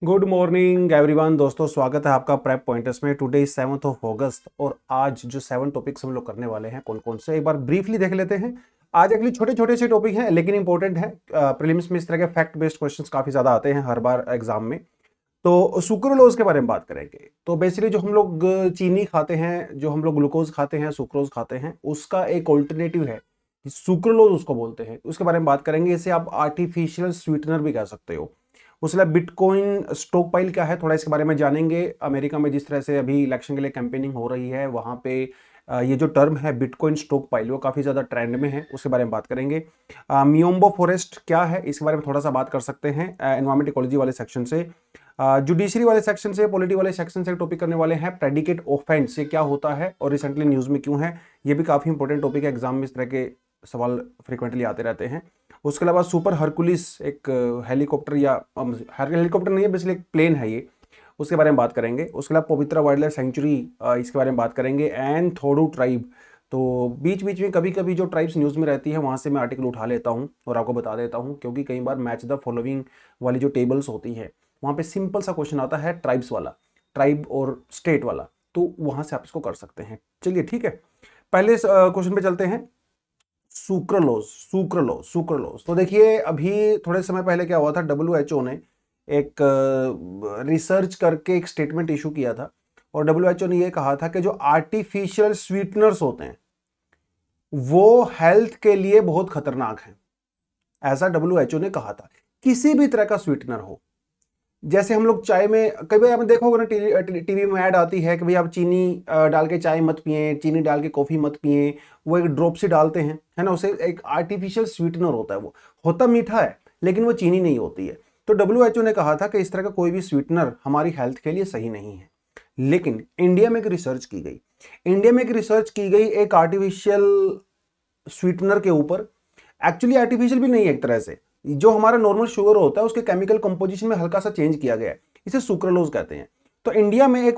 Good morning everyone दोस्तों, स्वागत है आपका प्रेप पॉइंटर्स में। टुडे इज 7th ऑफ अगस्त और आज जो 7 टॉपिक्स हम लोग करने वाले हैं कौन कौन से एक बार ब्रीफली देख लेते हैं। आज एक्चुअली छोटे छोटे से टॉपिक हैं लेकिन इंपॉर्टेंट है। प्रीलिम्स में इस तरह के फैक्ट बेस्ड क्वेश्चंस काफी ज्यादा आते हैं हर बार एग्जाम में। तो सुक्रोलोज के बारे में बात करेंगे। तो बेसिकली जो हम लोग चीनी खाते हैं, जो हम लोग ग्लूकोज खाते हैं, सुक्रोज खाते हैं, उसका एक ऑल्टरनेटिव है, सुक्रोलोज उसको बोलते हैं। उसके बारे में बात करेंगे। इसे आप आर्टिफिशियल स्वीटनर भी कह सकते हो। उसके बाद बिटकॉइन स्टॉक पाइल क्या है, थोड़ा इसके बारे में जानेंगे। अमेरिका में जिस तरह से अभी इलेक्शन के लिए कैंपेनिंग हो रही है, वहाँ पे ये जो टर्म है बिटकॉइन स्टॉक पाइल वो काफ़ी ज़्यादा ट्रेंड में है, उसके बारे में बात करेंगे। मियोम्बो फॉरेस्ट क्या है, इसके बारे में थोड़ा सा बात कर सकते हैं एनवायरमेंट इकोलॉजी वाले सेक्शन से। जुडिशरी वाले सेक्शन से, पॉलिटी वाले सेक्शन से टॉपिक करने वाले हैं प्रेडिकेट ऑफेंस, ये क्या होता है और रिसेंटली न्यूज़ में क्यों है। ये भी काफ़ी इंपॉर्टेंट टॉपिक है, एग्जाम में इस तरह के सवाल फ्रिक्वेंटली आते रहते हैं। उसके अलावा सुपर हरकुलिस एक हेलीकॉप्टर या हेलीकॉप्टर नहीं है, बेसिकली एक प्लेन है ये, उसके बारे में बात करेंगे। उसके अलावा पवित्रा वाइल्ड लाइफ सेंचुरी, इसके बारे में बात करेंगे। एंड थोडू ट्राइब, तो बीच बीच में कभी कभी जो ट्राइब्स न्यूज़ में रहती है वहाँ से मैं आर्टिकल उठा लेता हूँ और आपको बता देता हूँ, क्योंकि कई बार मैच द फॉलोइंग वाली जो टेबल्स होती है वहाँ पे सिंपल सा क्वेश्चन आता है ट्राइब्स वाला, ट्राइब और स्टेट वाला, तो वहाँ से आप इसको कर सकते हैं। चलिए ठीक है, पहले क्वेश्चन पे चलते हैं। सुक्रोलोज सुक्रोलोज सुक्रोलोज, तो देखिए अभी थोड़े समय पहले क्या हुआ था, WHO ने एक रिसर्च करके एक स्टेटमेंट इशू किया था और WHO ने यह कहा था कि जो आर्टिफिशियल स्वीटनर्स होते हैं वो हेल्थ के लिए बहुत खतरनाक हैं, ऐसा WHO ने कहा था। किसी भी तरह का स्वीटनर हो, जैसे हम लोग चाय में, कई बार आपने देखा होगा ना टीवी में ऐड आती है कि भाई आप चीनी डाल के चाय मत पिए, चीनी डाल के कॉफी मत पिए, वो एक ड्रॉप से डालते हैं, है ना, उसे एक आर्टिफिशियल स्वीटनर होता है। वो होता मीठा है लेकिन वो चीनी नहीं होती है। तो WHO ने कहा था कि इस तरह का कोई भी स्वीटनर हमारी हेल्थ के लिए सही नहीं है। लेकिन इंडिया में एक रिसर्च की गई, एक आर्टिफिशियल स्वीटनर के ऊपर। एक्चुअली आर्टिफिशियल भी नहीं है, एक तरह से जो हमारा नॉर्मल शुगर होता है उसके केमिकल कंपोजिशन में हल्का सा चेंज किया गया है, इसे सुक्रोलोज कहते हैं। तो इंडिया में एक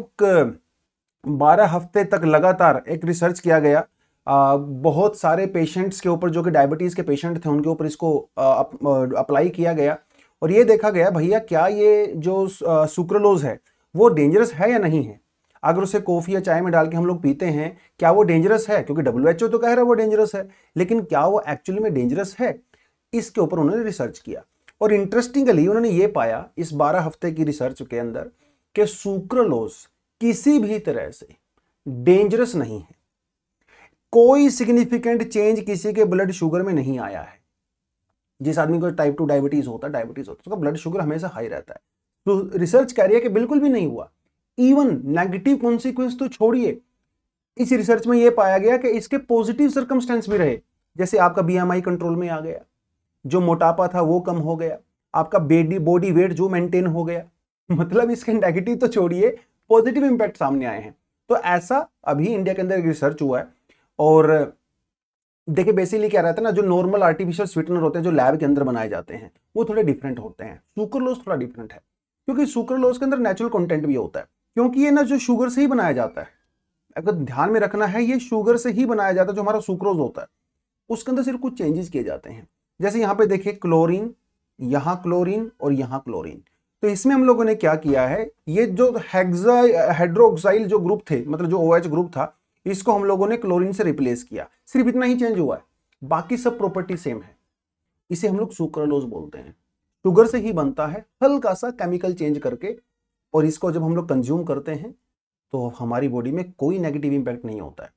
12 हफ्ते तक लगातार एक रिसर्च किया गया, बहुत सारे पेशेंट्स के ऊपर जो कि डायबिटीज के पेशेंट थे उनके ऊपर इसको अप्लाई किया गया और ये देखा गया भैया क्या ये जो सुक्रोलोज है वो डेंजरस है या नहीं है। अगर उसे कॉफी या चाय में डाल के हम लोग पीते हैं, क्या वो डेंजरस है, क्योंकि WHO तो कह रहा है वो डेंजरस है, लेकिन क्या वो एक्चुअली में डेंजरस है, इसके ऊपर उन्होंने रिसर्च किया। और इंटरेस्टिंगली उन्होंने ये पाया इस 12 हफ्ते की रिसर्च के अंदर कि सुक्रोलोज किसी भी तरह से डेंजरस नहीं है। कोई सिग्निफिकेंट चेंज किसी के ब्लड शुगर में नहीं आया है। जिस आदमी को टाइप 2 डायबिटीज होता है उसका ब्लड शुगर हमेशा हाई रहता है। तो रिसर्च कह रही है कि बिल्कुल भी नहीं हुआ। इवन नेगेटिव कॉन्सिक्वेंस तो छोड़िए, इस रिसर्च में यह पाया गया कि इसके पॉजिटिव सर्कमस्टेंस भी रहे। जैसे आपका BMI कंट्रोल में आ गया, जो मोटापा था वो कम हो गया, आपका बॉडी वेट जो मेंटेन हो गया। मतलब इसके नेगेटिव तो छोड़िए, पॉजिटिव इंपैक्ट सामने आए हैं। तो ऐसा अभी इंडिया के अंदर एक रिसर्च हुआ है। और देखिए बेसिकली क्या रहता है ना, जो नॉर्मल आर्टिफिशियल स्वीटनर होते हैं जो लैब के अंदर बनाए जाते हैं वो थोड़े डिफरेंट होते हैं। सुक्रोलोज थोड़ा डिफरेंट है क्योंकि सुक्रोलोज के अंदर नेचुरल कंटेंट भी होता है, क्योंकि ये ना जो शुगर से ही बनाया जाता है। अगर ध्यान में रखना है, ये शुगर से ही बनाया जाता है। जो हमारा सुक्रोज होता है उसके अंदर सिर्फ कुछ चेंजेस किए जाते हैं। जैसे यहाँ पे देखिए क्लोरीन, यहाँ क्लोरीन और यहाँ क्लोरीन। तो इसमें हम लोगों ने क्या किया है, ये जो हाइड्रोक्साइल जो ग्रुप थे, मतलब जो OH ग्रुप था, इसको हम लोगों ने क्लोरीन से रिप्लेस किया। सिर्फ इतना ही चेंज हुआ है, बाकी सब प्रॉपर्टी सेम है। इसे हम लोग सुक्रोलोज बोलते हैं। शुगर से ही बनता है, हल्का सा केमिकल चेंज करके। और इसको जब हम लोग कंज्यूम करते हैं तो हमारी बॉडी में कोई नेगेटिव इंपैक्ट नहीं होता है।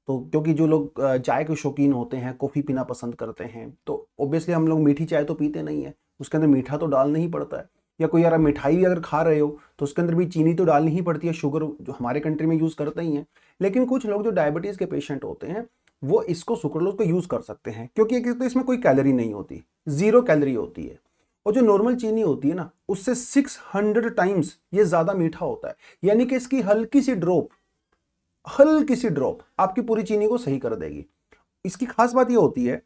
तो क्योंकि जो लोग चाय के शौकीन होते हैं, कॉफ़ी पीना पसंद करते हैं, तो ऑब्वियसली हम लोग मीठी चाय तो पीते नहीं है, उसके अंदर मीठा तो डालना ही पड़ता है। या कोई यार मिठाई भी अगर खा रहे हो तो उसके अंदर भी चीनी तो डालनी ही पड़ती है, शुगर जो हमारे कंट्री में यूज़ करते ही हैं। लेकिन कुछ लोग जो डायबिटीज़ के पेशेंट होते हैं वो इसको सुक्रोलोज को यूज़ कर सकते हैं, क्योंकि एक तो इसमें कोई कैलोरी नहीं होती, 0 कैलोरी होती है। और जो नॉर्मल चीनी होती है ना, उससे 600 टाइम्स ये ज़्यादा मीठा होता है। यानी कि इसकी हल्की सी ड्रॉप आपकी पूरी चीनी को सही कर देगी। इसकी खास बात ये होती है,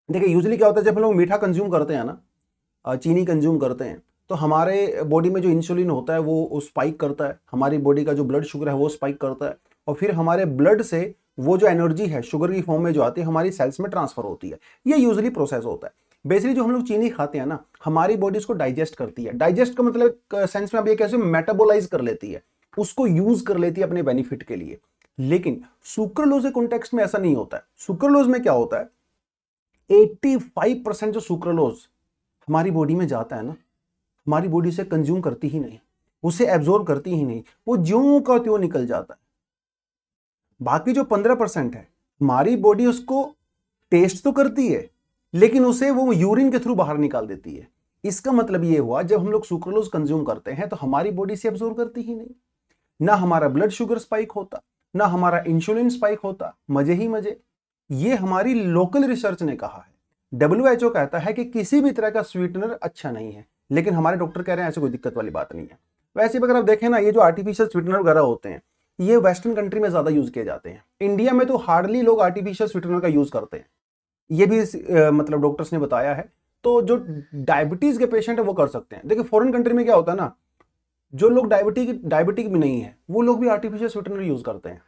देखिए यूजुअली क्या होता है जब हम लोग मीठा कंज्यूम करते हैं ना, चीनी कंज्यूम करते हैं, तो हमारे बॉडी में जो इंसुलिन होता है वो स्पाइक करता है, हमारी बॉडी का जो ब्लड शुगर है वो स्पाइक करता है, और फिर हमारे ब्लड से वो जो एनर्जी है शुगर की फॉर्म में जो आती है हमारी सेल्स में ट्रांसफर होती है। ये यूजुअली प्रोसेस होता है। बेसिकली जो हम लोग चीनी खाते हैं ना, हमारी बॉडी उसको डाइजेस्ट करती है। डाइजेस्ट का मतलब सेंस में आप ये कैसे मेटाबोलाइज कर लेती है, उसको यूज कर लेती है अपने बेनिफिट के लिए। लेकिन सुक्रोलोज के कॉन्टेक्स्ट में ऐसा नहीं होता है। सुक्रोलोज में क्या होता है, 85% जो सुक्रोलोज हमारी बॉडी में जाता है ना, हमारी बॉडी से कंज्यूम करती ही नहीं, उसे एब्जॉर्ब करती ही नहीं, वो ज्यों का त्यों निकल जाता है। बाकी जो 15% है, हमारी बॉडी उसको टेस्ट तो करती है, लेकिन उसे वो यूरिन के थ्रू बाहर निकाल देती है। इसका मतलब ये हुआ, जब हम लोग सुक्रोलोज कंज्यूम करते हैं तो हमारी बॉडी से एब्जॉर्ब करती ही नहीं, ना हमारा ब्लड शुगर स्पाइक होता, ना हमारा इंसुलिन स्पाइक होता, मजे ही मजे। ये हमारी लोकल रिसर्च ने कहा है। WHO कहता है कि किसी भी तरह का स्वीटनर अच्छा नहीं है, लेकिन हमारे डॉक्टर कह रहे हैं ऐसे कोई दिक्कत वाली बात नहीं है। वैसे भी अगर आप देखें ना, ये जो आर्टिफिशियल स्वीटनर वगैरह होते हैं, ये वेस्टर्न कंट्री में ज्यादा यूज किए जाते हैं। इंडिया में तो हार्डली लोग आर्टिफिशियल स्वीटनर का यूज करते हैं, ये भी मतलब डॉक्टर्स ने बताया है। तो जो डायबिटीज के पेशेंट है वो कर सकते हैं। देखिए फॉरेन कंट्री में क्या होता है ना, जो लोग डायबिटिक भी नहीं है वो लोग भी आर्टिफिशियल स्वीटनर यूज करते हैं,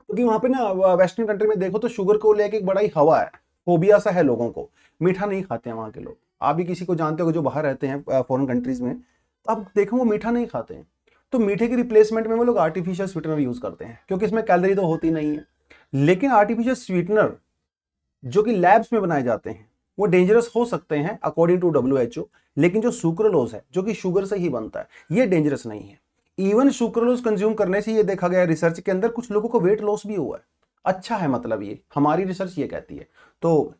क्योंकि वहां पे ना वेस्टर्न कंट्री में देखो तो शुगर को लेके एक बड़ा ही हवा है, फोबिया सा है लोगों को, मीठा नहीं खाते हैं वहां के लोग। आप भी किसी को जानते हो जो बाहर रहते हैं फॉरेन कंट्रीज में, तो आप देखो वो मीठा नहीं खाते हैं। तो मीठे की रिप्लेसमेंट में वो लोग आर्टिफिशियल स्वीटनर यूज करते हैं, क्योंकि इसमें कैलोरी तो होती नहीं है। लेकिन आर्टिफिशियल स्वीटनर जो कि लैब्स में बनाए जाते हैं वो डेंजरस हो सकते हैं अकॉर्डिंग टू WHO, लेकिन जो सुक्रोलोज है जो कि शुगर से ही बनता है, ये डेंजरस नहीं है। इवन सुक्रोलोज कंज्यूम करने से ये देखा गया रिसर्च के अंदर कुछ लोगों को वेट लॉस भी हुआ है। अच्छा है, मतलब ये हमारी रिसर्च ये कहती है। तो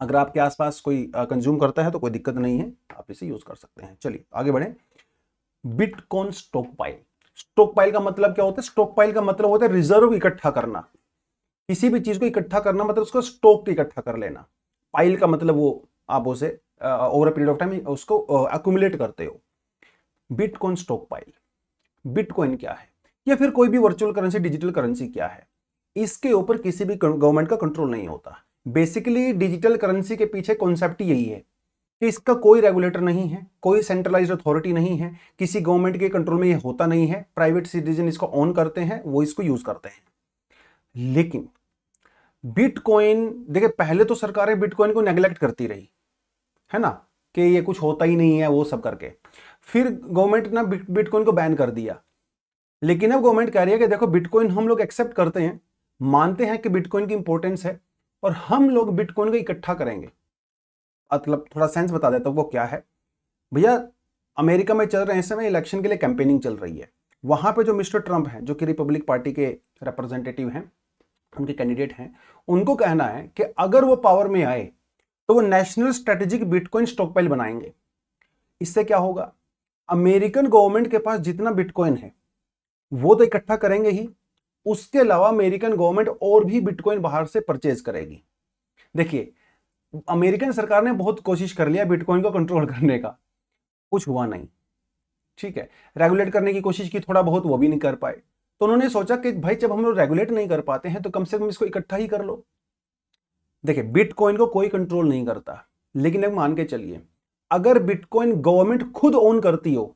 अगर आपके आसपास कोई कंज्यूम करता है तो कोई दिक्कत नहीं है, आप इसे यूज कर सकते हैं। चलिए आगे बढ़े। Bitcoin stock pile. Stock pile का मतलब क्या होता है? स्टॉक पाइल का मतलब होता है रिजर्व इकट्ठा करना। किसी भी चीज को इकट्ठा करना मतलब उसका स्टॉक इकट्ठा कर लेना। पाइल का मतलब वो आप उसे over a period of time उसको अक्यूमुलेट करते हो। Bitcoin stock pile. बिटकॉइन क्या है, या फिर कोई भी वर्चुअल करेंसी, डिजिटल करेंसी क्या है, इसके ऊपर किसी भी गवर्नमेंट का कंट्रोल नहीं होता। बेसिकली डिजिटल करेंसी के पीछे कॉन्सेप्ट यही है कि इसका कोई रेगुलेटर नहीं है, कोई सेंट्रलाइज्ड अथॉरिटी नहीं है, किसी गवर्नमेंट के कंट्रोल में ये होता नहीं है। प्राइवेट सिटीजन इसको ऑन करते हैं, वो इसको यूज करते हैं। लेकिन बिटकॉइन, देखिए पहले तो सरकारें बिटकॉइन को नेग्लेक्ट करती रही है ना, कि ये कुछ होता ही नहीं है वो सब करके। फिर गवर्नमेंट ने बिटकॉइन को बैन कर दिया। लेकिन अब गवर्नमेंट कह रही है कि देखो बिटकॉइन हम लोग एक्सेप्ट करते हैं, मानते हैं कि बिटकॉइन की इंपॉर्टेंस है, और हम लोग बिटकॉइन को इकट्ठा करेंगे। मतलब थोड़ा सेंस बता देता हूं वो क्या है। भैया अमेरिका में चल रहे हैं इस समय इलेक्शन के लिए कैंपेनिंग चल रही है। वहां पे जो मिस्टर ट्रंप हैं, जो कि रिपब्लिक पार्टी के रिप्रेजेंटेटिव हैं, उनके कैंडिडेट हैं, उनको कहना है कि अगर वो पावर में आए तो वो नेशनल स्ट्रेटेजिक बिटकॉइन स्टॉकपाइल बनाएंगे। इससे क्या होगा, अमेरिकन गवर्नमेंट के पास जितना बिटकॉइन है वो तो इकट्ठा करेंगे ही, उसके अलावा अमेरिकन गवर्नमेंट और भी बिटकॉइन बाहर से परचेज करेगी। देखिए अमेरिकन सरकार ने बहुत कोशिश कर लिया बिटकॉइन को कंट्रोल करने का, कुछ हुआ नहीं, ठीक है। रेगुलेट करने की कोशिश की थोड़ा बहुत, वो भी नहीं कर पाए। तो उन्होंने सोचा कि भाई जब हम लोग रेगुलेट नहीं कर पाते हैं तो कम से कम इसको इकट्ठा ही कर लो। देखिए बिटकॉइन को कोई कंट्रोल नहीं करता, लेकिन अब मान के चलिए अगर बिटकॉइन गवर्नमेंट खुद ओन करती हो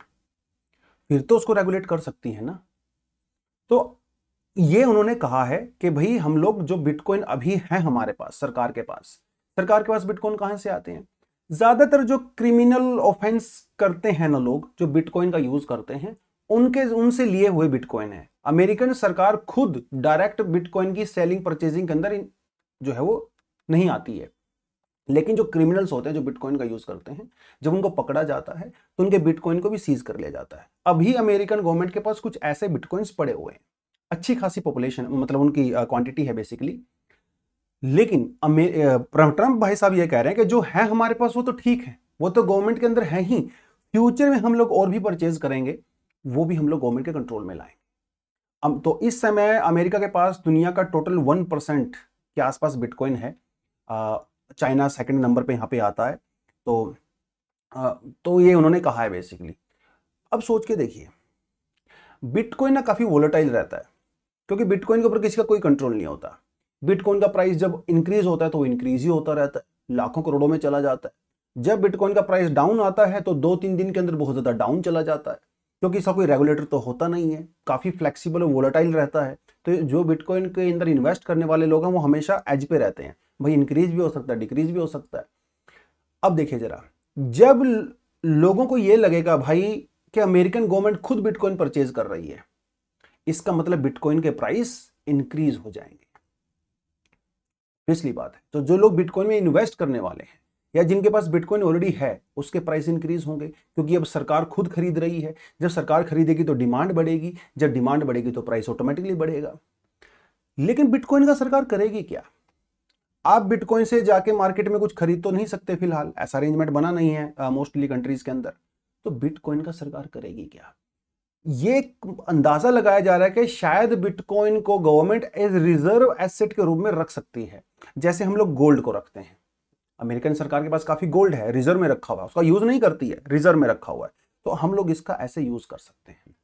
फिर तो उसको रेगुलेट कर सकती है ना। तो ये उन्होंने कहा है कि भाई हम लोग जो बिटकॉइन अभी है हमारे पास, सरकार के पास बिटकॉइन कहां से आते हैं? ज्यादातर जो क्रिमिनल ऑफेंस करते हैं ना लोग, जो बिटकॉइन का यूज करते हैं, उनसे लिए हुए बिटकॉइन है। अमेरिकन सरकार खुद डायरेक्ट बिटकॉइन की सेलिंग परचेजिंग के अंदर जो है वो नहीं आती है। लेकिन जो क्रिमिनल्स होते हैं जो बिटकॉइन का यूज करते हैं, जब उनको पकड़ा जाता है तो उनके बिटकॉइन को भी सीज कर लिया जाता है। अभी अमेरिकन गवर्नमेंट के पास कुछ ऐसे बिटकॉइंस पड़े हुए हैं, अच्छी खासी पॉपुलेशन, मतलब उनकी क्वांटिटी है बेसिकली। लेकिन ट्रंप भाई साहब ये कह रहे हैं कि जो है हमारे पास वो तो ठीक है, वो तो गवर्नमेंट के अंदर है ही, फ्यूचर में हम लोग और भी परचेज करेंगे, वो भी हम लोग गवर्नमेंट के कंट्रोल में लाएंगे। अब तो इस समय अमेरिका के पास दुनिया का टोटल 1% के आसपास बिटकॉइन है। चाइना सेकंड नंबर पे यहाँ पे आता है। तो ये उन्होंने कहा है बेसिकली। अब सोच के देखिए, बिटकॉइन ना काफी वोलेटाइल रहता है, क्योंकि बिटकॉइन के ऊपर किसी का कोई कंट्रोल नहीं होता। बिटकॉइन का प्राइस जब इंक्रीज होता है तो वो इंक्रीज ही होता रहता है, लाखों करोड़ों में चला जाता है। जब बिटकॉइन का प्राइस डाउन आता है तो 2-3 दिन के अंदर बहुत ज्यादा डाउन चला जाता है, क्योंकि इसका कोई रेगुलेटर तो होता नहीं है, काफी फ्लेक्सिबल और वोलेटाइल रहता है। तो जो बिटकॉइन के अंदर इन्वेस्ट करने वाले लोग हैं वो हमेशा एज पे रहते हैं, भाई इंक्रीज भी हो सकता है, डिक्रीज भी हो सकता है। अब देखिए जरा, जब लोगों को यह लगेगा भाई कि अमेरिकन गवर्नमेंट खुद बिटकॉइन परचेज कर रही है, इसका मतलब बिटकॉइन के प्राइस इंक्रीज हो जाएंगे। पिछली बात है, तो जो लोग बिटकॉइन में इन्वेस्ट करने वाले हैं या जिनके पास बिटकॉइन ऑलरेडी है, उसके प्राइस इंक्रीज होंगे, क्योंकि अब सरकार खुद खरीद रही है। जब सरकार खरीदेगी तो डिमांड बढ़ेगी, जब डिमांड बढ़ेगी तो प्राइस ऑटोमेटिकली बढ़ेगा। लेकिन बिटकॉइन का सरकार करेगी क्या? आप बिटकॉइन से जाके मार्केट में कुछ खरीद तो नहीं सकते, फिलहाल ऐसा अरेंजमेंट बना नहीं है मोस्टली कंट्रीज के अंदर। तो बिटकॉइन का सरकार करेगी क्या? ये अंदाजा लगाया जा रहा है कि शायद बिटकॉइन को गवर्नमेंट एज रिजर्व एसेट के रूप में रख सकती है, जैसे हम लोग गोल्ड को रखते हैं। अमेरिकन सरकार के पास काफी गोल्ड है, रिजर्व में रखा हुआ है, उसका यूज नहीं करती है, रिजर्व में रखा हुआ है, तो हम लोग इसका ऐसे यूज कर सकते हैं।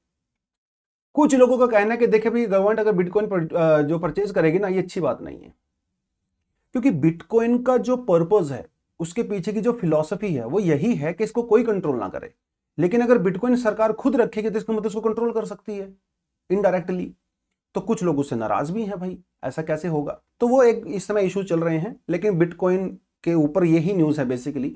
कुछ लोगों का कहना है कि देखिए भाई, गवर्नमेंट अगर बिटकॉइन जो परचेज करेगी ना, ये अच्छी बात नहीं है, क्योंकि बिटकॉइन का जो पर्पज है, उसके पीछे की जो फिलॉसफी है वो यही है कि इसको कोई कंट्रोल ना करे। लेकिन अगर बिटकॉइन सरकार खुद रखेगी तो इसका मतलब उसको कंट्रोल कर सकती है इनडायरेक्टली। तो कुछ लोग उससे नाराज भी हैं, भाई ऐसा कैसे होगा। तो वो एक इस समय इशू चल रहे हैं, लेकिन बिटकॉइन के ऊपर यही न्यूज़ है बेसिकली।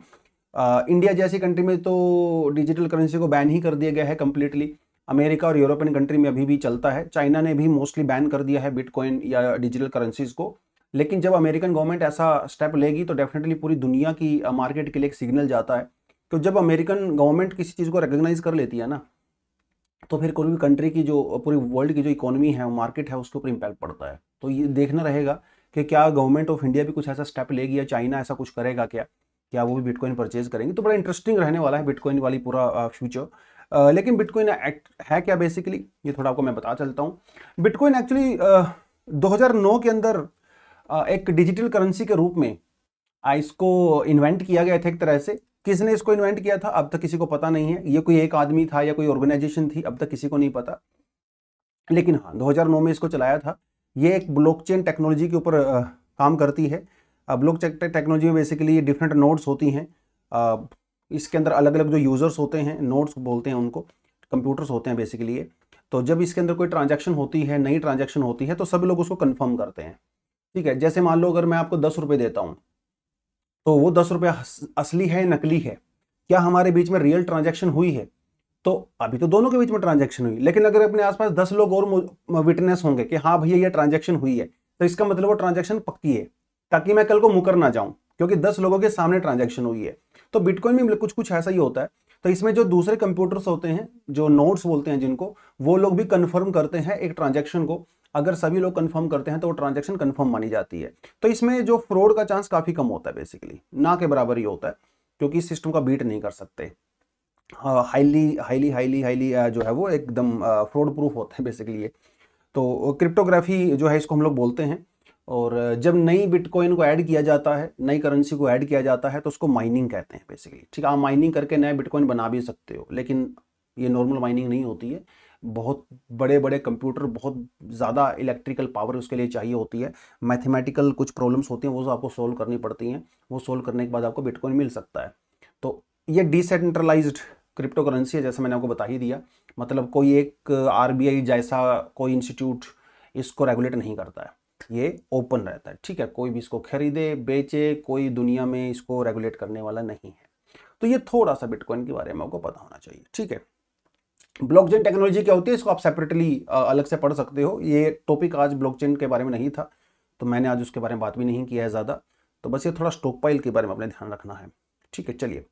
इंडिया जैसी कंट्री में तो डिजिटल करेंसी को बैन ही कर दिया गया है कंप्लीटली। अमेरिका और यूरोपियन कंट्री में अभी भी चलता है। चाइना ने भी मोस्टली बैन कर दिया है बिटकॉइन या डिजिटल करेंसीज को। लेकिन जब अमेरिकन गवर्नमेंट ऐसा स्टेप लेगी तो डेफिनेटली पूरी दुनिया की मार्केट के लिए एक सिग्नल जाता है। तो जब अमेरिकन गवर्नमेंट किसी चीज़ को रिकॉग्नाइज कर लेती है ना, तो फिर कोई भी कंट्री की जो पूरी वर्ल्ड की जो इकोनॉमी है, मार्केट है, उसके ऊपर इम्पैक्ट पड़ता है। तो ये देखना रहेगा कि क्या गवर्नमेंट ऑफ इंडिया भी कुछ ऐसा स्टेप लेगी या चाइना ऐसा कुछ करेगा क्या वो भी बिटकॉइन परचेज करेंगे। तो बड़ा इंटरेस्टिंग रहने वाला है बिटकॉइन वाली पूरा फ्यूचर। लेकिन बिटकॉइन है क्या बेसिकली, ये थोड़ा आपको मैं बता चलता हूँ। बिटकॉइन एक्चुअली 2009 के अंदर एक डिजिटल करेंसी के रूप में इसको इन्वेंट किया गया था एक तरह से। किसने इसको इन्वेंट किया था अब तक किसी को पता नहीं है। ये कोई एक आदमी था या कोई ऑर्गेनाइजेशन थी, अब तक किसी को नहीं पता। लेकिन हाँ, 2009 में इसको चलाया था। ये एक ब्लॉकचेन टेक्नोलॉजी के ऊपर काम करती है। ब्लॉकचेन टेक्नोलॉजी में बेसिकली डिफरेंट नोड्स होती हैं। इसके अंदर अलग अलग जो यूजर्स होते हैं, नोड्स बोलते हैं उनको, कंप्यूटर्स होते हैं बेसिकली ये। तो जब इसके अंदर कोई ट्रांजैक्शन होती है, नई ट्रांजैक्शन होती है, तो सब लोग उसको कन्फर्म करते हैं। ठीक है, जैसे मान लो अगर मैं आपको 10 रुपये देता हूँ, तो वो 10 रुपये असली है नकली है, क्या हमारे बीच में रियल ट्रांजैक्शन हुई है? तो अभी तो दोनों के बीच में ट्रांजैक्शन हुई, लेकिन अगर अपने आसपास 10 लोग और विटनेस होंगे कि हाँ भैया ये ट्रांजैक्शन हुई है, तो इसका मतलब वो ट्रांजैक्शन पक्की है, ताकि मैं कल को मुकर ना जाऊं, क्योंकि 10 लोगों के सामने ट्रांजैक्शन हुई है। तो बिटकॉइन में कुछ कुछ ऐसा ही होता है। तो इसमें जो दूसरे कंप्यूटर्स होते हैं, जो नोड्स बोलते हैं जिनको, वो लोग भी कंफर्म करते हैं एक ट्रांजैक्शन को। अगर सभी लोग कंफर्म करते हैं तो वो ट्रांजैक्शन कंफर्म मानी जाती है। तो इसमें जो फ्रॉड का चांस काफी कम होता है, बेसिकली ना के बराबर ही होता है, क्योंकि इस सिस्टम का बीट नहीं कर सकते। हाईली हाईली हाईली हाईली जो है वो एकदम फ्रॉड प्रूफ होता है बेसिकली ये। तो क्रिप्टोग्राफी जो है इसको हम लोग बोलते हैं। और जब नई बिटकॉइन को ऐड किया जाता है, नई करेंसी को ऐड किया जाता है, तो उसको माइनिंग कहते हैं बेसिकली। ठीक है, आप माइनिंग करके नए बिटकॉइन बना भी सकते हो, लेकिन ये नॉर्मल माइनिंग नहीं होती है। बहुत बड़े बड़े कंप्यूटर, बहुत ज़्यादा इलेक्ट्रिकल पावर उसके लिए चाहिए होती है। मैथमेटिकल कुछ प्रॉब्लम्स होती हैं, वो आपको सोल्व करनी पड़ती हैं। वो सोल्व करने के बाद आपको बिटकॉइन मिल सकता है। तो ये डिसेंट्रलाइज्ड क्रिप्टो करेंसी है, जैसे मैंने आपको बता ही दिया। मतलब कोई एक आरबीआई जैसा कोई इंस्टीट्यूट इसको रेगुलेट नहीं करता है, ये ओपन रहता है। ठीक है, कोई भी इसको खरीदे बेचे, कोई दुनिया में इसको रेगुलेट करने वाला नहीं है। तो ये थोड़ा सा बिटकॉइन के बारे में आपको पता होना चाहिए। ठीक है, ब्लॉकचेन टेक्नोलॉजी क्या होती है इसको आप सेपरेटली अलग से पढ़ सकते हो। ये टॉपिक आज ब्लॉकचेन के बारे में नहीं था, तो मैंने आज उसके बारे में बात भी नहीं किया है ज़्यादा। तो बस ये थोड़ा स्टॉकपाइल के बारे में अपने ध्यान रखना है। ठीक है, चलिए।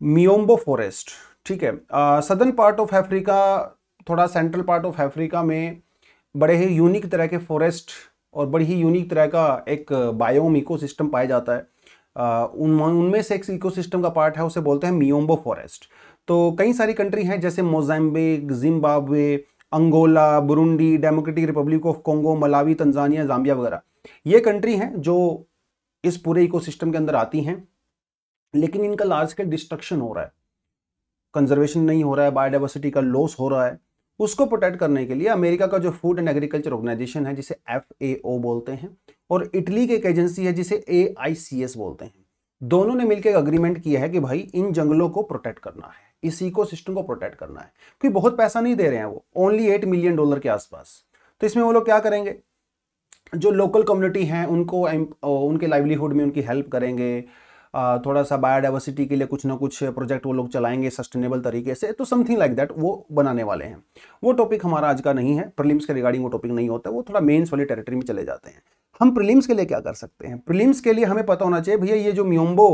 मियोम्बो फॉरेस्ट, ठीक है, सदर्न पार्ट ऑफ अफ्रीका, थोड़ा सेंट्रल पार्ट ऑफ अफ्रीका में बड़े ही यूनिक तरह के फॉरेस्ट और बड़ी ही यूनिक तरह का एक बायोम इकोसिस्टम पाया जाता है। उनमें से एक इकोसिस्टम का पार्ट है, उसे बोलते हैं मियोम्बो फॉरेस्ट। तो कई सारी कंट्री हैं, जैसे Mozambique, Zimbabwe, Angola, Burundi, Democratic Republic of Congo, Malawi, Tanzania, Zambia वगैरह, ये कंट्री हैं जो इस पूरे इकोसिस्टम के अंदर आती हैं। लेकिन इनका लार्ज स्केल डिस्ट्रक्शन हो रहा है, कंजर्वेशन नहीं हो रहा है, बायोडाइवर्सिटी का लॉस हो रहा है। उसको प्रोटेक्ट करने के लिए अमेरिका का जो फूड एंड एग्रीकल्चर ऑर्गेनाइजेशन है, जिसे FAO बोलते हैं, और इटली की एक एजेंसी है जिसे AICS बोलते हैं, दोनों ने मिलकर अग्रीमेंट किया है कि भाई इन जंगलों को प्रोटेक्ट करना है, इस इकोसिस्टम को प्रोटेक्ट करना है। क्योंकि बहुत पैसा नहीं दे रहे हैं वो, ओनली $8 मिलियन के आसपास। तो इसमें वो लोग क्या करेंगे, जो लोकल कम्युनिटी हैं उनको उनके लाइवलीहुड में उनकी हेल्प करेंगे, थोड़ा सा बायोडाइवर्सिटी के लिए कुछ ना कुछ प्रोजेक्ट वो लोग चलाएंगे सस्टेनेबल तरीके से, तो समथिंग लाइक दैट वो बनाने वाले हैं। वो टॉपिक हमारा आज का नहीं है, प्रीलिम्स के रिगार्डिंग वो टॉपिक नहीं होता, वो थोड़ा मेंस वाली टेरिटरी में चले जाते हैं। हम प्रीलिम्स के लिए क्या कर सकते हैं? प्रीलिम्स के लिए हमें पता होना चाहिए भैया ये जो मियोम्बो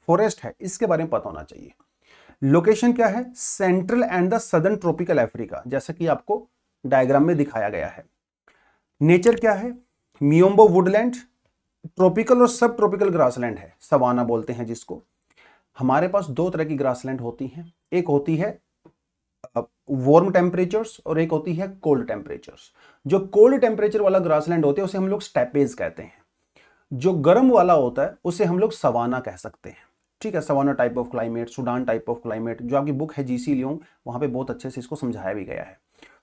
फॉरेस्ट है इसके बारे में पता होना चाहिए। लोकेशन क्या है? Central and the southern tropical Africa, जैसा कि आपको डायग्राम में दिखाया गया है। नेचर क्या है? मियोम्बो वुडलैंड, ट्रॉपिकल और सब ट्रॉपिकल ग्रासलैंड है, सवाना बोलते हैं जिसको। हमारे पास दो तरह की ग्रासलैंड होती हैं, एक होती है वार्म टेम्परेचर्स और एक होती है कोल्ड टेम्परेचर्स। जो कोल्ड टेम्परेचर वाला ग्रासलैंड होते हैं उसे हम लोग स्टेपेज कहते हैं। जो गर्म वाला होता है उसे हम लोग सवाना कह सकते हैं। ठीक है, savanna type of climate, Sudan type of climate, जो आपकी बुक है जीसी लियोंग, वहां पे बहुत अच्छे से इसको समझाया भी गया है।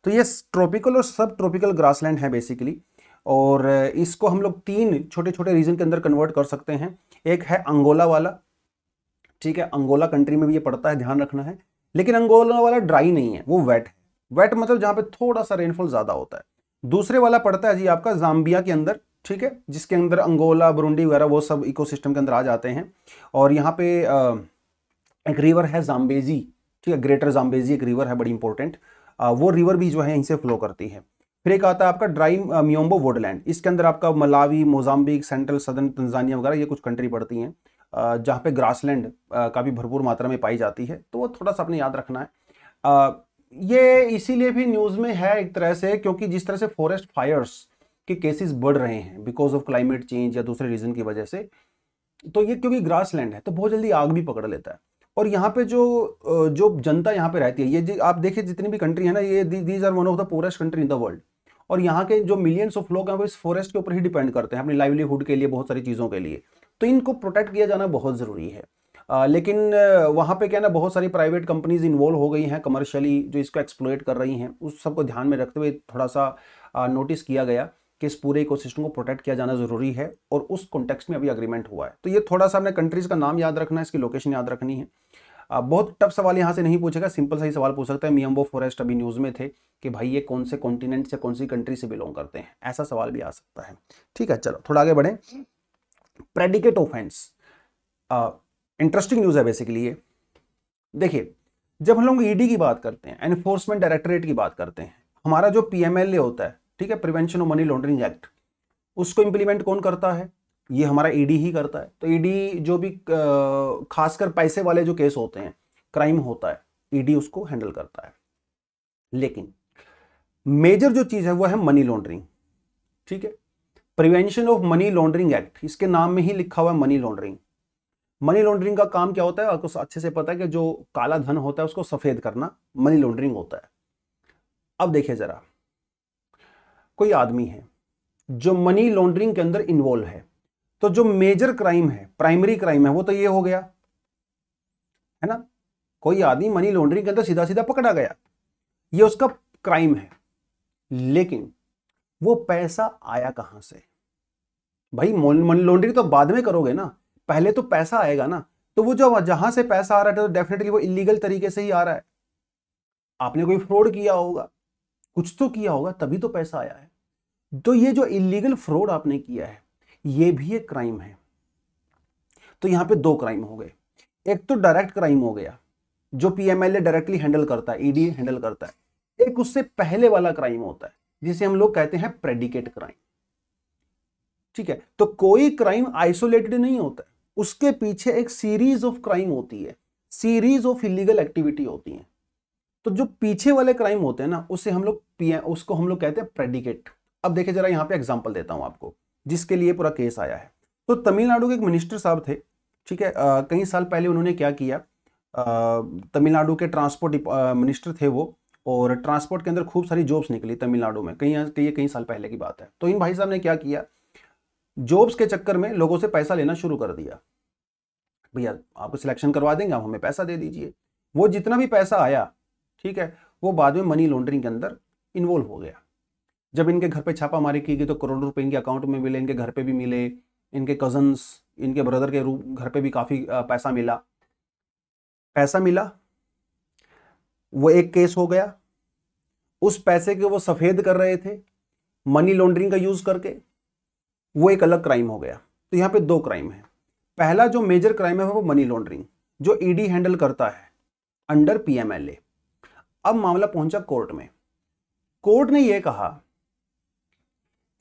तो ये ट्रॉपिकल और सब ट्रॉपिकल ग्रासलैंड है बेसिकली, और इसको हम लोग तीन छोटे छोटे रीजन के अंदर कन्वर्ट कर सकते हैं। एक है अंगोला वाला, ठीक है, अंगोला कंट्री में भी ये पड़ता है, ध्यान रखना है। लेकिन अंगोला वाला ड्राई नहीं है, वो वेट है। वेट मतलब जहां पे थोड़ा सा रेनफॉल ज्यादा होता है। दूसरे वाला पड़ता है जी आपका जाम्बिया के अंदर, ठीक है, जिसके अंदर अंगोला, बुरुंडी वगैरह वो सब इकोसिस्टम के अंदर आ जाते हैं। और यहाँ पे एक रिवर है जाम्बेजी, ठीक है, ग्रेटर जाम्बेजी एक रिवर है बड़ी इंपॉर्टेंट, वो रिवर भी जो है इनसे फ्लो करती है। फिर एक आता है आपका ड्राई मियोम्बो वुडलैंड, इसके अंदर आपका Malawi, Mozambique, central southern Tanzania वगैरह ये कुछ कंट्री पड़ती हैं, जहाँ पे ग्रासलैंड काफ़ी भरपूर मात्रा में पाई जाती है। तो वो थोड़ा सा अपने याद रखना है। ये इसीलिए भी न्यूज़ में है एक तरह से, क्योंकि जिस तरह से फॉरेस्ट फायर्स के केसेस बढ़ रहे हैं बिकॉज ऑफ क्लाइमेट चेंज या दूसरे रीजन की वजह से, तो ये क्योंकि ग्रासलैंड है तो बहुत जल्दी आग भी पकड़ लेता है। और यहाँ पे जो जनता यहाँ पे रहती है, ये आप देखिए जितनी भी कंट्री है ना, ये these are one of the poorest country in the world. और यहाँ के जो मिलियंस ऑफ लोग हैं वो इस फॉरेस्ट के ऊपर ही डिपेंड करते हैं अपनी लाइवलीहुड के लिए, बहुत सारी चीज़ों के लिए। तो इनको प्रोटेक्ट किया जाना बहुत ज़रूरी है। लेकिन वहाँ पे क्या ना, बहुत सारी प्राइवेट कंपनीज इन्वॉल्व हो गई हैं कमर्शियली, जो इसको एक्सप्लॉइट कर रही हैं। उस सबको ध्यान में रखते हुए थोड़ा सा नोटिस किया गया कि इस पूरे इकोसिस्टम को प्रोटेक्ट किया जाना ज़रूरी है, और उस कॉन्टेक्स्ट में अभी एग्रीमेंट हुआ है। तो ये थोड़ा सा हमने कंट्रीज़ का नाम याद रखना है, इसकी लोकेशन याद रखनी है। बहुत टफ सवाल यहाँ से नहीं पूछेगा, सिंपल सा ही सवाल पूछ सकता है। मियोम्बो फॉरेस्ट अभी न्यूज़ में थे कि भाई ये कौन से कॉन्टिनेंट से, कौन सी कंट्री से बिलोंग करते हैं, ऐसा सवाल भी आ सकता है। ठीक है, चलो थोड़ा आगे बढ़ें। प्रेडिकेट ऑफेंस इंटरेस्टिंग न्यूज़ है बेसिकली ये। देखिए, जब हम लोग ईडी की बात करते हैं, एनफोर्समेंट डायरेक्टरेट की बात करते हैं, हमारा जो पीएमएलए होता है, ठीक है, prevention of money laundering act, उसको इंप्लीमेंट कौन करता है? ये हमारा ईडी ही करता है। तो ईडी जो भी खासकर पैसे वाले जो केस होते हैं, क्राइम होता है, ईडी उसको हैंडल करता है। लेकिन मेजर जो चीज है वो है मनी लॉन्ड्रिंग, ठीक है, prevention of money laundering act, इसके नाम में ही लिखा हुआ है मनी लॉन्ड्रिंग। मनी लॉन्ड्रिंग का काम क्या होता है आपको अच्छे से पता है कि जो काला धन होता है उसको सफेद करना मनी लॉन्ड्रिंग होता है। अब देखिए जरा, कोई आदमी है जो मनी लॉन्ड्रिंग के अंदर इन्वॉल्व है, तो जो मेजर क्राइम है, प्राइमरी क्राइम है, वो तो ये हो गया है ना। कोई आदमी मनी लॉन्ड्रिंग के अंदर सीधा सीधा पकड़ा गया, ये उसका क्राइम है। लेकिन वो पैसा आया कहां से? भाई मनी लॉन्ड्रिंग तो बाद में करोगे ना, पहले तो पैसा आएगा ना। तो वो जो जहां से पैसा आ रहा है तो डेफिनेटली वो इलीगल तरीके से ही आ रहा है। आपने कोई फ्रॉड किया होगा, कुछ तो किया होगा, तभी तो पैसा आया है। तो ये जो इलीगल फ्रॉड आपने किया है ये भी एक क्राइम है। तो यहां पे दो क्राइम हो गए। एक तो डायरेक्ट क्राइम हो गया जो पीएमएलए डायरेक्टली हैंडल करता है, ईडी हैंडल करता है। एक उससे पहले वाला क्राइम होता है जिसे हम लोग कहते हैं प्रेडिकेट क्राइम, ठीक है। तो कोई क्राइम आइसोलेटेड नहीं होता है, उसके पीछे एक सीरीज ऑफ क्राइम होती है, सीरीज ऑफ इलीगल एक्टिविटी होती है। तो जो पीछे वाले क्राइम होते हैं ना, उससे हम लोग उसको हम लोग कहते हैं प्रेडिकेट। अब देखिए जरा, यहां पे एग्जांपल देता हूं आपको जिसके लिए पूरा केस आया है। तो तमिलनाडु के एक मिनिस्टर साहब थे, ठीक है, कई साल पहले उन्होंने क्या किया, तमिलनाडु के ट्रांसपोर्ट मिनिस्टर थे वो, और ट्रांसपोर्ट के अंदर खूब सारी जॉब्स निकली तमिलनाडु में, कई साल पहले की बात है। तो इन भाई साहब ने क्या किया, जॉब्स के चक्कर में लोगों से पैसा लेना शुरू कर दिया। भैया आपको सिलेक्शन करवा देंगे, आप हमें पैसा दे दीजिए। वो जितना भी पैसा आया, ठीक है, वो बाद में मनी लॉन्ड्रिंग के अंदर इन्वॉल्व हो गया। जब इनके घर पे छापामारी की गई तो करोड़ों रुपए इनके अकाउंट में मिले, इनके घर पे भी मिले, इनके कजन्स, इनके ब्रदर के घर पे भी काफी पैसा मिला। वो एक केस हो गया। उस पैसे के वो सफेद कर रहे थे मनी लॉन्ड्रिंग का यूज करके, वो एक अलग क्राइम हो गया। तो यहां पे दो क्राइम है, पहला जो मेजर क्राइम है वो मनी लॉन्ड्रिंग, जो ईडी हैंडल करता है अंडर पीएमएलए। अब मामला पहुंचा कोर्ट में। कोर्ट ने यह कहा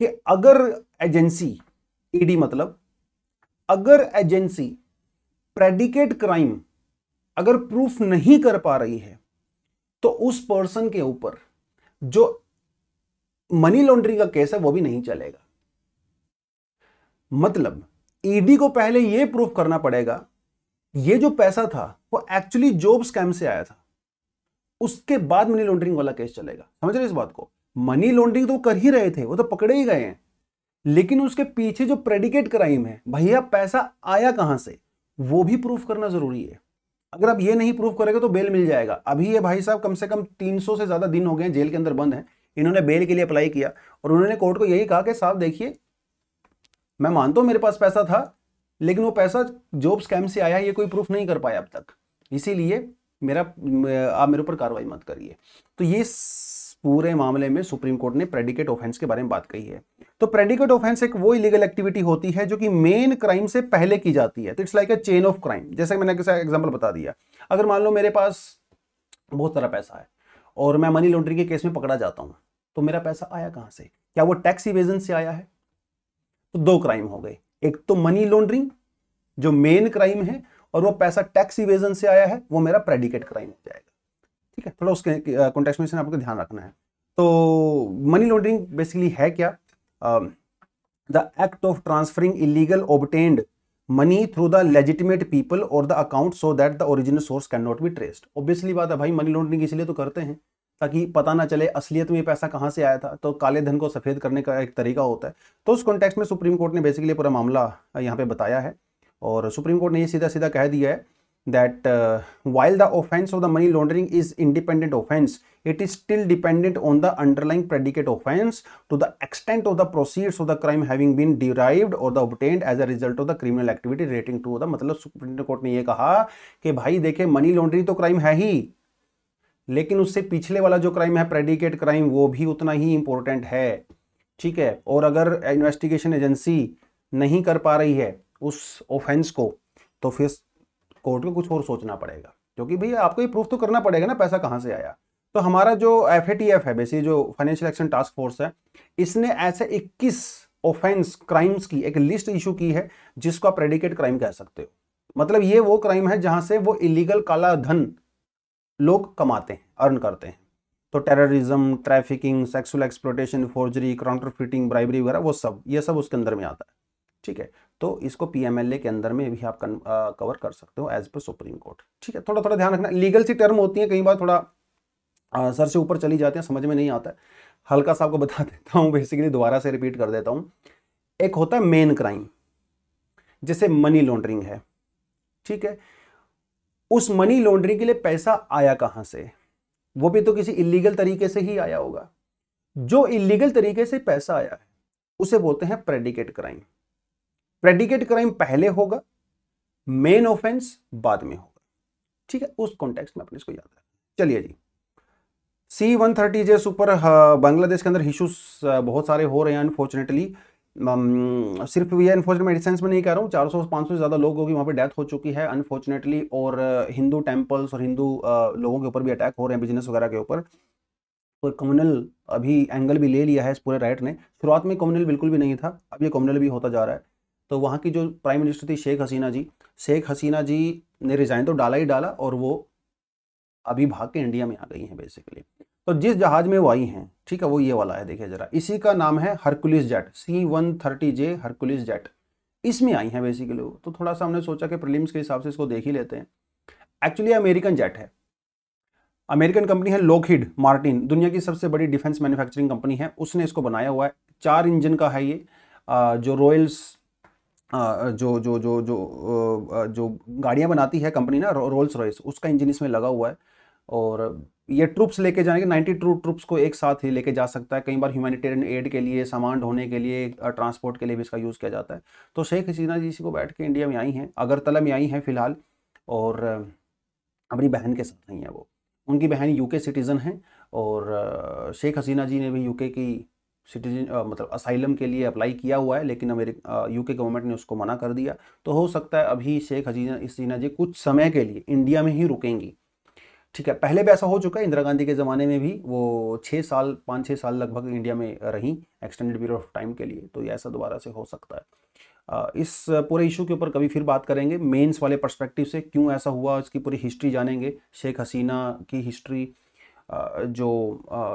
कि अगर एजेंसी, ईडी मतलब अगर एजेंसी प्रेडिकेट क्राइम अगर प्रूफ नहीं कर पा रही है तो उस पर्सन के ऊपर जो मनी लॉन्ड्रिंग का केस है वो भी नहीं चलेगा। मतलब ईडी को पहले यह प्रूफ करना पड़ेगा ये जो पैसा था वो एक्चुअली जॉब स्कैम से आया था, उसके बाद मनी लॉन्ड्रिंग वाला केस चलेगा। समझ रहे इस बात को? मनी लॉन्ड्रिंग तो कर ही रहे थे, वो तो पकड़े ही गए हैं, लेकिन उसके पीछे जो प्रेडिकेट क्राइम है, भैया पैसा आया कहां से, वो भी प्रूफ करना जरूरी है। अगर आप ये नहीं प्रूफ करेंगे तो बेल मिल जाएगा। अभी ये भाई साहब कम से कम 300 से ज्यादा दिन हो गए जेल के अंदर बंद हैं, इन्होंने बेल के लिए अप्लाई किया और उन्होंने कोर्ट को यही कहा कि साहब देखिए, मैं मानता हूं मेरे पास पैसा था, लेकिन वो पैसा जॉब स्कैम से आया, ये कोई प्रूफ नहीं कर पाया अब तक, इसीलिए आप मेरे ऊपर कार्रवाई मत करिए। तो ये पूरे मामले में सुप्रीम कोर्ट ने प्रेडिकेट ऑफेंस के बारे में बात कही है। तो प्रेडिकेट ऑफेंस एक वो इलीगल एक्टिविटी होती है जो कि मेन क्राइम से पहले की जाती है। तो it's like a chain of crime. जैसे मैंने किसी एग्जांपल बता दिया, अगर मान लो मेरे पास बहुत सारा पैसा है और मैं मनी लॉन्ड्रिंग के केस में पकड़ा जाता हूं, तो मेरा पैसा आया कहां से? क्या वो टैक्स इवेजन से आया है? तो दो क्राइम हो गए, एक तो मनी लॉन्ड्रिंग जो मेन क्राइम है, और वो पैसा टैक्स इवेजन से आया है, वो मेरा प्रेडिकेट क्राइम हो जाएगा। ठीक है, थोड़ा उसके कॉन्टेक्स्ट में आपको ध्यान रखना है। तो मनी लॉन्ड्रिंग बेसिकली है क्या? The act of transferring illegal obtained money through the legitimate people और the account so that the original source can not be traced. Obviously बात है भाई, मनी लॉन्ड्रिंग इसलिए तो करते हैं ताकि पता ना चले असलियत में ये पैसा कहां से आया था। तो काले धन को सफेद करने का एक तरीका होता है। तो उस कॉन्टेक्स्ट में सुप्रीम कोर्ट ने बेसिकली पूरा मामला यहाँ पे बताया है, और सुप्रीम कोर्ट ने ये सीधा सीधा कह दिया है that while the offense of the money laundering is independent offense, it is still dependent on the underlying predicate offense to the extent of the proceeds of the crime having been derived or the obtained as a result of the criminal activity relating to the, मतलब supreme court ने ये कहा कि भाई देखे money laundering तो crime है ही, लेकिन उससे पिछले वाला जो क्राइम है प्रेडिकेट क्राइम, वो भी उतना ही इंपॉर्टेंट है। ठीक है, और अगर इन्वेस्टिगेशन एजेंसी नहीं कर पा रही है उस ऑफेंस को, तो फिर कोर्ट को कुछ और सोचना पड़ेगा, क्योंकि भैया आपको ये प्रूफ तो करना पड़ेगा ना पैसा कहां से आया। तो हमारा जो FATF है, बेसिकली जो फाइनेंशियल एक्शन टास्क फोर्स है, इसने ऐसे 21 ऑफेंस क्राइम्स की एक लिस्ट इशू की है जिसको आप प्रेडिकेट क्राइम कह सकते हो। मतलब ये वो क्राइम है जहां से वो इलीगल काला धन लोग कमाते हैं, अर्न करते हैं। तो terrorism, trafficking, sexual exploitation, forgery, counterfeiting, bribery वगैरह, वो सब, ये सब उसके अंदर में आता है। ठीक है, तो इसको पीएमएलए के अंदर में भी आप कवर कर सकते हो एज पर सुप्रीम कोर्ट। ठीक है, थोड़ा थोड़ा ध्यान रखना, लीगल सी टर्म होती है, कई बार थोड़ा सर से ऊपर चली जाती है, समझ में नहीं आता है। हल्का सा आपको बता देता हूँ, बेसिकली दोबारा से रिपीट कर देता हूँ। एक होता है मेन क्राइम, जैसे मनी लॉन्ड्रिंग है। ठीक है, उस मनी लॉन्ड्रिंग के लिए पैसा आया कहां से? वो भी तो किसी इलीगल तरीके से ही आया होगा। जो इलीगल तरीके से पैसा आया है उसे बोलते हैं प्रेडिकेट क्राइम। प्रेडिकेट क्राइम पहले होगा, मेन ऑफेंस बाद में होगा। ठीक है, उस कॉन्टेक्स्ट में अपने इसको याद रखें। चलिए जी, C-130J सुपर बांग्लादेश के अंदर इश्यूज बहुत सारे हो रहे हैं अनफॉर्चुनेटली। सिर्फ ये अनफॉर्चुनेट मेडिसिन में नहीं कह रहा हूँ, 400-500 से ज़्यादा लोगों की वहाँ पे डेथ हो चुकी है अनफॉर्चुनेटली। और हिंदू टेम्पल्स और हिंदू लोगों के ऊपर भी अटैक हो रहे हैं, बिजनेस वगैरह के ऊपर। तो कम्युनल अभी एंगल भी ले लिया है इस पूरे राइट ने। शुरुआत में कम्युनल बिल्कुल भी नहीं था, अब ये कम्युनल भी होता जा रहा है। तो वहाँ की जो प्राइम मिनिस्टर थी शेख हसीना जी ने रिजाइन तो डाला ही डाला, और वो अभी भाग के इंडिया में आ गई हैं बेसिकली। तो जिस जहाज में वो आई हैं, ठीक है, वो ये वाला है, देखिए जरा, इसी का नाम है Hercules jet, C-130J Hercules jet, इसमें आई हैं बेसिकली। तो थोड़ा सा हमने सोचा कि प्रीलिम्स के हिसाब से इसको देख ही लेते हैं। एक्चुअली अमेरिकन जेट है, अमेरिकन कंपनी है लॉकहीड मार्टिन, दुनिया की सबसे बड़ी डिफेंस मैन्युफैक्चरिंग कंपनी है, उसने इसको बनाया हुआ है। 4 इंजन का है ये, जो रॉयल्स जो गाड़ियां बनाती है कंपनी ना, रोल्स रॉयस, उसका इंजन इसमें लगा हुआ है। और ये ट्रूप्स लेके जाएंगे, 92 ट्रूप्स को एक साथ ही लेके जा सकता है। कई बार ह्यूमैनिटेरियन एड के लिए, सामान ढोने के लिए, ट्रांसपोर्ट के लिए भी इसका यूज़ किया जाता है। तो शेख हसीना जी इसी को बैठ के इंडिया में आई हैं, अगरतला में आई हैं फिलहाल, और अपनी बहन के साथ आई हैं। वो, उनकी बहन यूके सिटीज़न हैं, और शेख हसीना जी ने भी यूके की सिटीजन मतलब असाइलम के लिए अप्लाई किया हुआ है, लेकिन यूके गवर्नमेंट ने उसको मना कर दिया। तो हो सकता है अभी शेख हसीना जी कुछ समय के लिए इंडिया में ही रुकेंगी। ठीक है, पहले भी ऐसा हो चुका है, इंदिरा गांधी के ज़माने में भी वो 6 साल 5-6 साल लगभग इंडिया में रही एक्सटेंडेड पीरियड ऑफ टाइम के लिए। तो ये ऐसा दोबारा से हो सकता है। इस पूरे इशू के ऊपर कभी फिर बात करेंगे, मेंस वाले पर्सपेक्टिव से क्यों ऐसा हुआ, इसकी पूरी हिस्ट्री जानेंगे, शेख हसीना की हिस्ट्री, जो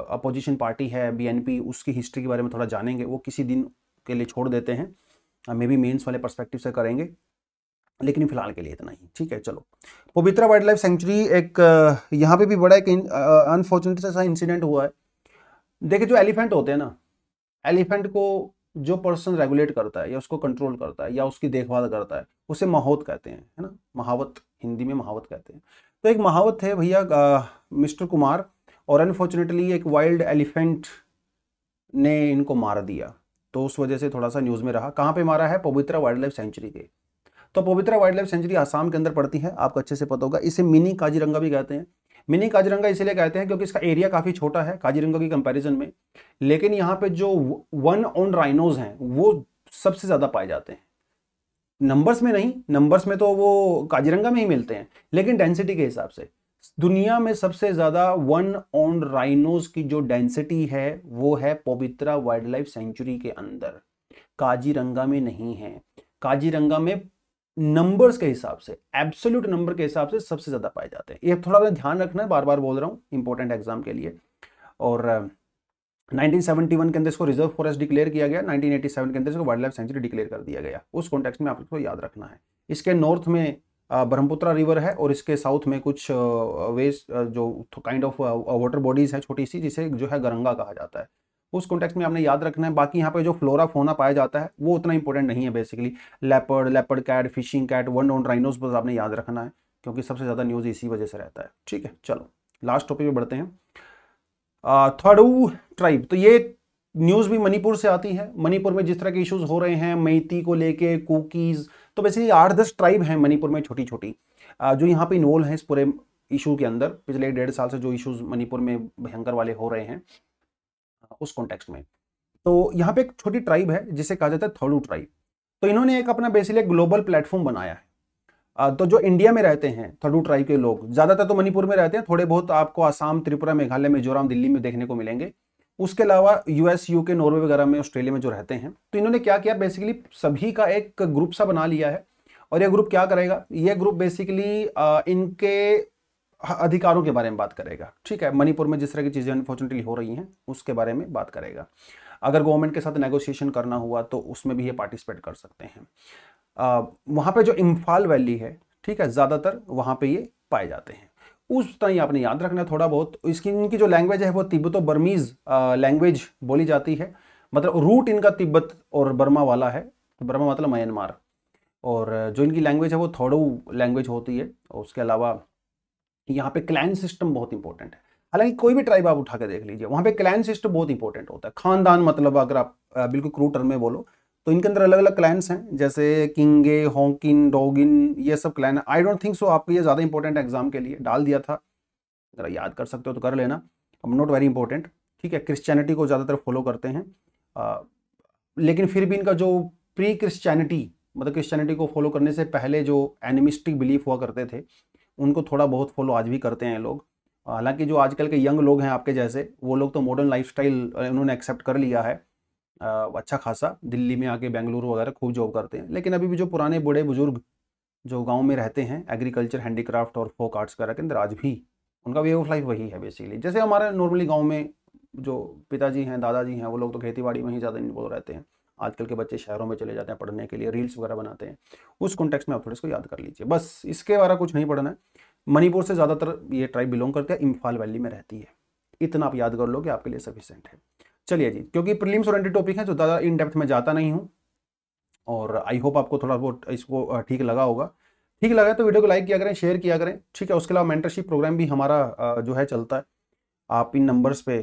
अपोजिशन पार्टी है बीएनपी, उसकी हिस्ट्री के बारे में थोड़ा जानेंगे। वो किसी दिन के लिए छोड़ देते हैं, मे बी मेंस वाले पर्सपेक्टिव से करेंगे, लेकिन फिलहाल के लिए इतना ही। ठीक है, चलो। पवित्रा वाइल्ड लाइफ सेंचुरी, एक यहाँ पे भी बड़ा एक अनफॉर्चुनेट सा इंसिडेंट हुआ है। देखिए, जो एलिफेंट होते हैं ना, एलिफेंट को जो पर्सन रेगुलेट करता है या उसको कंट्रोल करता है या उसकी देखभाल करता है, उसे महावत कहते हैं, है ना, महावत, हिंदी में महावत कहते हैं। तो एक महावत है भैया मिस्टर कुमार, और अनफॉर्चुनेटली एक वाइल्ड एलिफेंट ने इनको मार दिया। तो उस वजह से थोड़ा सा न्यूज़ में रहा। कहाँ पे मारा है? पवित्रा वाइल्ड लाइफ सेंचुरी के। तो पवित्रा वाइल्ड लाइफ सेंचुरी आसाम के अंदर पड़ती है, आपको अच्छे से पता होगा। इसे मिनी काजीरंगा भी कहते हैं। मिनी काजीरंगा इसलिए कहते हैं क्योंकि इसका एरिया काफ़ी छोटा है काजीरंगा की कंपैरिजन में, लेकिन यहाँ पे जो वन ऑन राइनोज हैं वो सबसे ज़्यादा पाए जाते हैं। नंबर्स में नहीं, नंबर्स में तो वो काजीरंगा में ही मिलते हैं, लेकिन डेंसिटी के हिसाब से दुनिया में सबसे ज़्यादा वन ऑन राइनोज की जो डेंसिटी है वो है पवित्रा वाइल्ड लाइफ सेंचुरी के अंदर, काजीरंगा में नहीं है। काजीरंगा में नंबर्स के हिसाब से, एब्सोल्यूट नंबर के हिसाब से सबसे ज्यादा पाए जाते हैं। ये थोड़ा ध्यान रखना है, बार बार बोल रहा हूँ, इंपॉर्टेंट एग्जाम के लिए। और 1971 के अंदर इसको रिजर्व फॉरेस्ट डिक्लेयर किया गया, 1987 के अंदर इसको वाइल्ड लाइफ सेंचुरी डिक्लेयर कर दिया गया। उस कॉन्टेक्स्ट में आपको याद रखना है। इसके नॉर्थ में ब्रह्मपुत्रा रिवर है और इसके साउथ में कुछ वेस्ट जो काइंड ऑफ वाटर बॉडीज है छोटी सी, जिसे जो है गरंगा कहा जाता है। उस कॉन्टेक्स्ट में आपने याद रखना है। बाकी यहाँ पे जो फ्लोरा फोना पाया जाता है वो उतना इंपॉर्टेंट नहीं है basically. Leopard cat, fishing cat, one horn rhinos बस आपने याद रखना है, क्योंकि सबसे ज़्यादा न्यूज़ इसी वजह से रहता है। ठीक है, चलो लास्ट टॉपिक पे बढ़ते हैं। थोडू ट्राइब, तो ये न्यूज़ भी मणिपुर से आती है। मणिपुर में जिस तरह के इश्यूज हो रहे हैं मेइती को लेके, कुकीज़, तो बेसिकली 8-10 ट्राइब हैं मणिपुर में छोटी छोटी, जो यहाँ पे इन्वॉल्व हैं इस पूरे इशू के अंदर। पिछले 1.5 साल से जो इश्यूज मणिपुर में भयंकर वाले हो रहे हैं उस कॉन्टेक्स्ट में। तो यहाँ पे एक छोटी ट्राइब है जिसे कहा जाता है थोडू ट्राइब। तो इन्होंने एक अपना बेसिकली ग्लोबल प्लेटफॉर्म बनाया है। तो जो इंडिया में रहते हैं थोडू ट्राइब के लोग, ज़्यादातर तो मणिपुर में रहते हैं, थोड़े बहुत आपको आसाम, त्रिपुरा, मेघालय, मिजोरम, दिल्ली में देखने को मिलेंगे। उसके अलावा यूएस, यूके, नॉर्वे वगैरह में, ऑस्ट्रेलिया में जो रहते हैं। तो इन्होंने क्या किया, बेसिकली सभी का एक ग्रुप सा बना लिया है। और ये ग्रुप क्या करेगा, ये ग्रुप बेसिकली इनके अधिकारों के बारे में बात करेगा। ठीक है, मणिपुर में जिस तरह की चीज़ें अनफॉर्चुनेटली हो रही हैं उसके बारे में बात करेगा। अगर गवर्नमेंट के साथ नेगोशिएशन करना हुआ तो उसमें भी ये पार्टिसिपेट कर सकते हैं। वहाँ पे जो इम्फाल वैली है, ठीक है, ज़्यादातर वहाँ पे ये पाए जाते हैं। उस तरह ही आपने याद रखना है थोड़ा बहुत। इसकी इनकी जो लैंग्वेज है वो तिब्बतो बर्मीज लैंग्वेज बोली जाती है। मतलब रूट इनका तिब्बत और बर्मा वाला है, बर्मा मतलब म्यांमार। और जो इनकी लैंग्वेज है वो थोडू लैंग्वेज होती है। उसके अलावा यहाँ पे क्लैन सिस्टम बहुत इंपॉर्टेंट है। हालांकि कोई भी ट्राइब आप उठा के देख लीजिए, वहाँ पे क्लैन सिस्टम बहुत इंपॉर्टेंट होता है। खानदान मतलब अगर आप बिल्कुल क्रू टर्म में बोलो तो इनके अंदर अलग अलग क्लैंस हैं, जैसे किंगे, होकिन, डोगिन, ये सब क्लैन है। आई डोंट थिंक सो आपको ये ज़्यादा इंपॉर्टेंट एग्जाम के लिए डाल दिया था, अगर याद कर सकते हो तो कर लेना, नॉट वेरी इंपॉर्टेंट। ठीक है, क्रिश्चियनिटी को ज़्यादातर फॉलो करते हैं, लेकिन फिर भी इनका जो प्री क्रिश्चियनिटी, मतलब क्रिश्चियनिटी को फॉलो करने से पहले जो एनिमिस्टिक बिलीफ हुआ करते थे उनको थोड़ा बहुत फॉलो आज भी करते हैं लोग। हालांकि जो आजकल के यंग लोग हैं आपके जैसे, वो लोग तो मॉडर्न लाइफस्टाइल उन्होंने एक्सेप्ट कर लिया है अच्छा खासा, दिल्ली में आके बेंगलुरु वगैरह खूब जॉब करते हैं। लेकिन अभी भी जो पुराने बूढ़े बुजुर्ग जो गांव में रहते हैं एग्रीकल्चर, हैंडीक्राफ्ट और फोक आर्ट्स वगैरह के अंदर, आज भी उनका वे ऑफ लाइफ वही है बेसिकली। जैसे हमारे नॉर्मली गाँव में जो पिताजी हैं, दादाजी हैं, वो लोग तो खेती बाड़ी में ही ज़्यादा इन्वॉल्व रहते हैं। आजकल के बच्चे शहरों में चले जाते हैं पढ़ने के लिए, रील्स वगैरह बनाते हैं। उस कॉन्टेक्स्ट में आप थोड़ा इसको याद कर लीजिए, बस इसके बारे कुछ नहीं पढ़ना है। मणिपुर से ज़्यादातर ये ट्राइब बिलोंग करते हैं, इम्फाल वैली में रहती है। इतना आप याद कर लो कि आपके लिए सफिशिएंट है। चलिए जी, क्योंकि प्रीलिम्स ओरिएंटेड टॉपिक है तो ज़्यादा इन डेप्थ में जाता नहीं हूँ, और आई होप आपको थोड़ा बहुत इसको ठीक लगा होगा। ठीक लगा तो वीडियो को लाइक किया करें, शेयर किया करें। ठीक है, उसके अलावा मेंटरशिप प्रोग्राम भी हमारा जो है चलता है। आप इन नंबर्स पे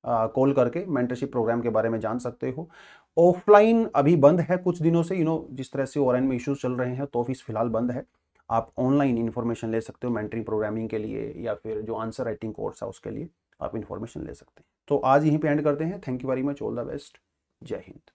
कॉल करके मेंटरशिप प्रोग्राम के बारे में जान सकते हो। ऑफलाइन अभी बंद है कुछ दिनों से, जिस तरह से ओरेन में इश्यूज चल रहे हैं तो ऑफिस फिलहाल बंद है। आप ऑनलाइन इन्फॉर्मेशन ले सकते हो मेंटरिंग प्रोग्रामिंग के लिए, या फिर जो आंसर राइटिंग कोर्स है उसके लिए आप इन्फॉर्मेशन ले सकते हैं। तो आज यहीं पे एंड करते हैं। Thank you very much, all the best, जय हिंद।